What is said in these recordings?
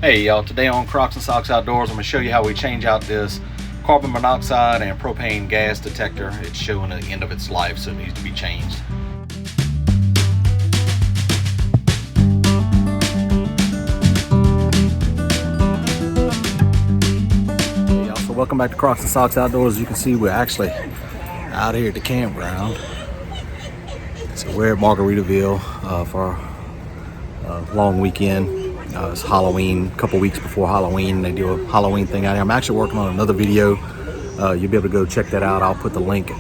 Hey y'all, today on Crocs and Socks Outdoors, I'm going to show you how we change out this carbon monoxide and propane gas detector. It's showing the end of its life, so it needs to be changed. Hey y'all, so welcome back to Crocs and Socks Outdoors. As you can see, we're actually out here at the campground. So we're at Margaritaville for a long weekend. It's Halloween, a couple weeks before Halloween. They do a Halloween thing out here. I'm actually working on another video. You'll be able to go check that out. I'll put the link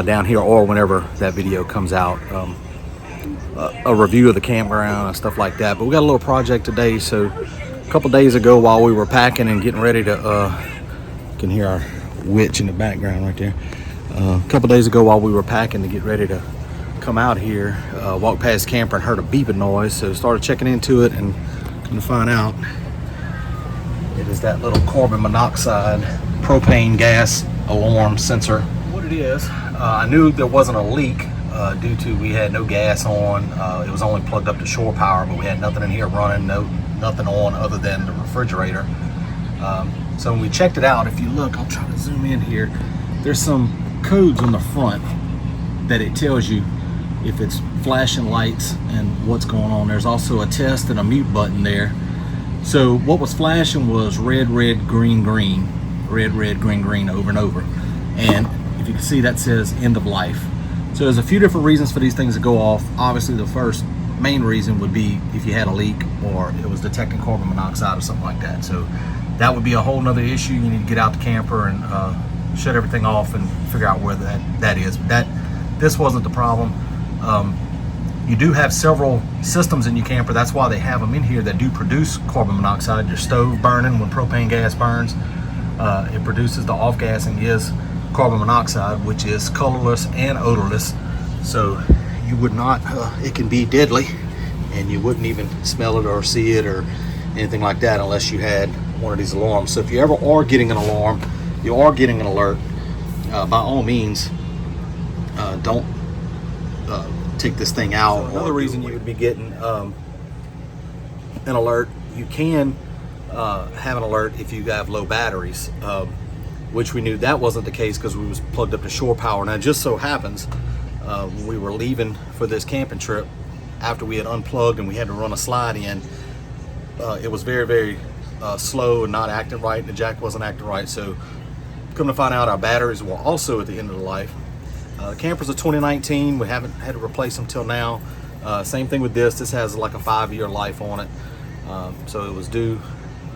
down here or whenever that video comes out. A review of the campground and stuff like that. But we got a little project today. So a couple days ago while we were packing and getting ready to, you can hear our witch in the background right there. A couple days ago while we were packing to get ready to come out here, walked past camper and heard a beeping noise. So started checking into it and to find out it is that little carbon monoxide propane gas alarm sensor. What it is, I knew there wasn't a leak due to we had no gas on. It was only plugged up to shore power, but we had nothing in here running, nothing on other than the refrigerator. So when we checked it out, if you look, I'll try to zoom in here, there's some codes on the front that it tells you if it's flashing lights and what's going on. There's also a test and a mute button there. So what was flashing was red, red, green, green, red, red, green, green over and over. And if you can see, that says end of life. So there's a few different reasons for these things to go off. Obviously the first main reason would be if you had a leak or it was detecting carbon monoxide or something like that. So that would be a whole nother issue. You need to get out the camper and shut everything off and figure out where that is. But this wasn't the problem. You do have several systems in your camper. That's why they have them in here that do produce carbon monoxide. Your stove burning, when propane gas burns, it produces the off gas and gives carbon monoxide, which is colorless and odorless. So you would not, it can be deadly and you wouldn't even smell it or see it or anything like that unless you had one of these alarms. So if you ever are getting an alarm, you are getting an alert, by all means, don't take this thing out. So another reason you would be getting an alert, you can have an alert if you have low batteries, which we knew that wasn't the case because we was plugged up to shore power. Now it just so happens when we were leaving for this camping trip, after we had unplugged and we had to run a slide in, it was very, very slow and not acting right, and the jack wasn't acting right. So come to find out, our batteries were also at the end of the life. The camper's a 2019. We haven't had to replace them till now. Same thing with this. This has like a 5-year life on it. So it was due.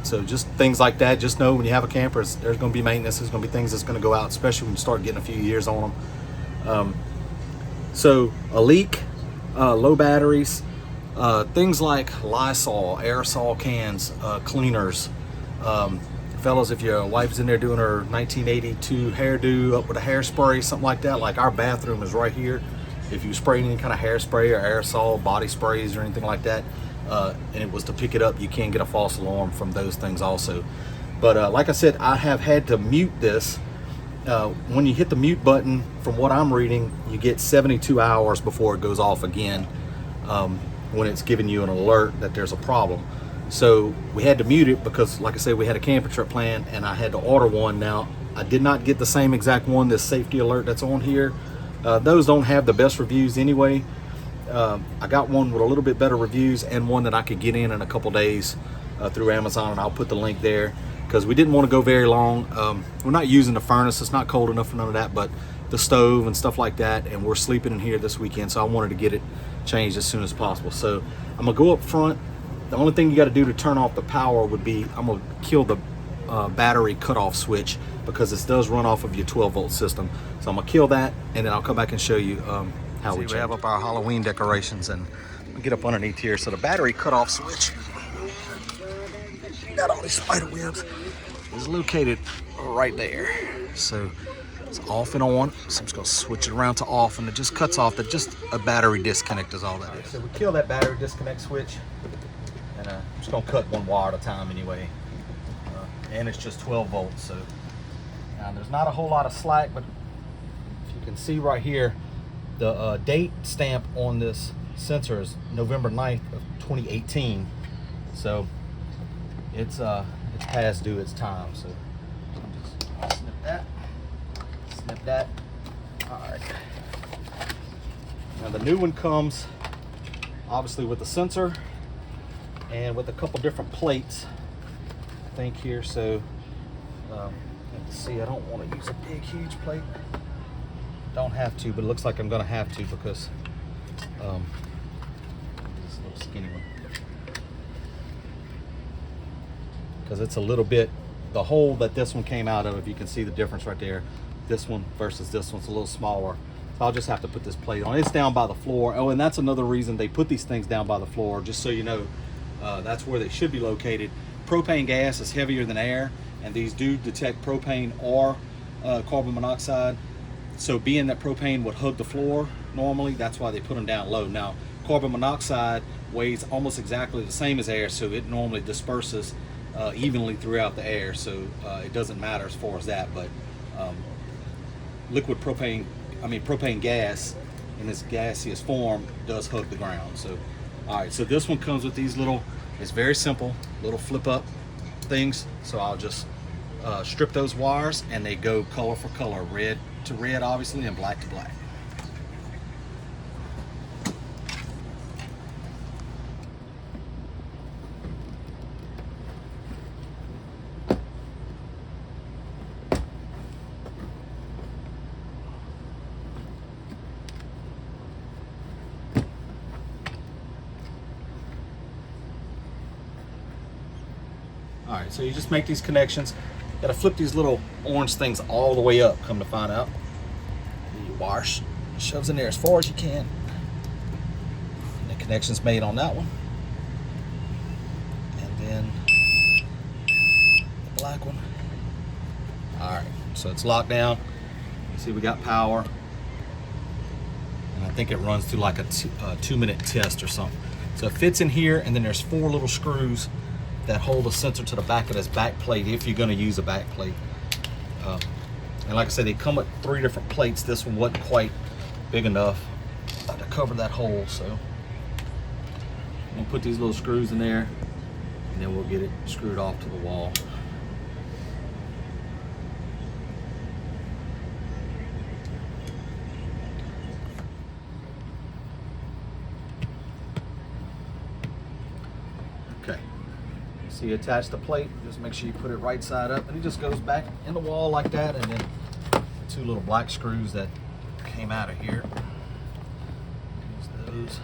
So just things like that. Just know when you have a camper, there's going to be maintenance. There's going to be things that's going to go out, especially when you start getting a few years on them. So a leak, low batteries, things like Lysol, aerosol cans, cleaners. Fellas, if your wife's in there doing her 1982 hairdo up with a hairspray, something like that, like our bathroom is right here. If you spray any kind of hairspray or aerosol, body sprays or anything like that, and it was to pick it up, you can get a false alarm from those things also. But like I said, I have had to mute this. When you hit the mute button, from what I'm reading, you get 72 hours before it goes off again, when it's giving you an alert that there's a problem. So we had to mute it because, like I said, we had a camping trip planned and I had to order one. Now, I did not get the same exact one, this safety alert that's on here. Those don't have the best reviews anyway. I got one with a little bit better reviews and one that I could get in a couple days through Amazon, and I'll put the link there because we didn't want to go very long. We're not using the furnace. It's not cold enough for none of that, but the stove and stuff like that, and we're sleeping in here this weekend, so I wanted to get it changed as soon as possible. So I'm going to go up front. The only thing you got to do to turn off the power would be, I'm going to kill the battery cutoff switch because this does run off of your 12-volt system. So I'm going to kill that, and then I'll come back and show you how we have up our Halloween decorations. And get up underneath here. So the battery cutoff switch, got all these spider webs, is located right there. So it's off and on. So I'm just going to switch it around to off, and it just cuts off. That just a battery disconnect is all that is. So we kill that battery disconnect switch. And I'm just going to cut one wire at a time anyway. And it's just 12 volts. So now there's not a whole lot of slack, but if you can see right here, the date stamp on this sensor is November 9th of 2018. So it's past due its time. So just snip that. All right. Now the new one comes obviously with the sensor and with a couple different plates, I think here. So let's see, I don't want to use a big huge plate. Don't have to, but it looks like I'm gonna have to because this little skinny one, because it's a little bit, the hole that this one came out of, if you can see the difference right there, this one versus this one's a little smaller. So I'll just have to put this plate on. It's down by the floor. Oh, and that's another reason they put these things down by the floor, just so you know, that's where they should be located. Propane gas is heavier than air, and these do detect propane or carbon monoxide. So being that propane would hug the floor normally, that's why they put them down low. Now, carbon monoxide weighs almost exactly the same as air, so it normally disperses evenly throughout the air, so it doesn't matter as far as that. But liquid propane, propane gas in its gaseous form does hug the ground. So, all right, so this one comes with these little, it's very simple, little flip up things. So I'll just strip those wires, and they go color for color, red to red obviously, and black to black. All right, so you just make these connections. Got to flip these little orange things all the way up, come to find out. The wire shoves in there as far as you can. And the connection's made on that one. And then the black one. All right, so it's locked down. You see we got power. And I think it runs through like a 2-minute test or something. So it fits in here, and then there's 4 little screws that hold the sensor to the back of this back plate if you're going to use a back plate. And like I said, they come with 3 different plates. This one wasn't quite big enough to cover that hole, so we'll put these little screws in there, and then we'll get it screwed off to the wall. Okay. So you attach the plate, just make sure you put it right side up, and it just goes back in the wall like that, and then the 2 little black screws that came out of here. Use those.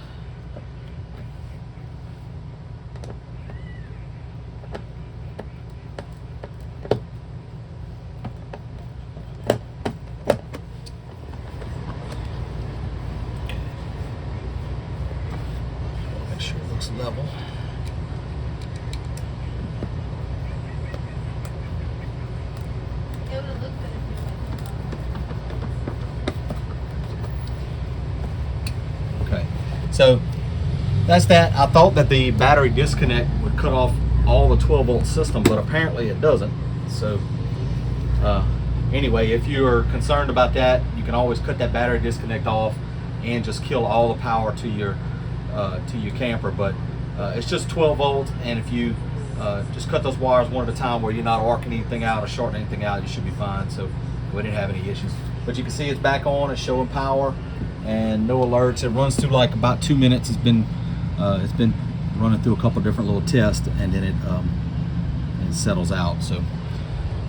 Make sure it looks level. Okay, so that's that. I thought that the battery disconnect would cut off all the 12-volt system, but apparently it doesn't. So anyway, if you're concerned about that, you can always cut that battery disconnect off and just kill all the power to your camper. But it's just 12 volts, and if you just cut those wires one at a time where you're not arcing anything out or shorting anything out, you should be fine. So we didn't have any issues. But you can see it's back on, it's showing power and no alerts. It runs through like about 2 minutes. It's been running through a couple different little tests, and then it settles out. So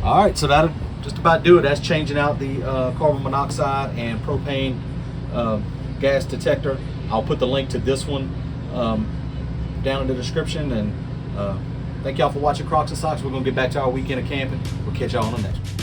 all right, so that'll just about do it. That's changing out the carbon monoxide and propane gas detector. I'll put the link to this one down in the description. And thank y'all for watching Crocs and Socks. We're gonna get back to our weekend of camping. We'll catch y'all on the next one.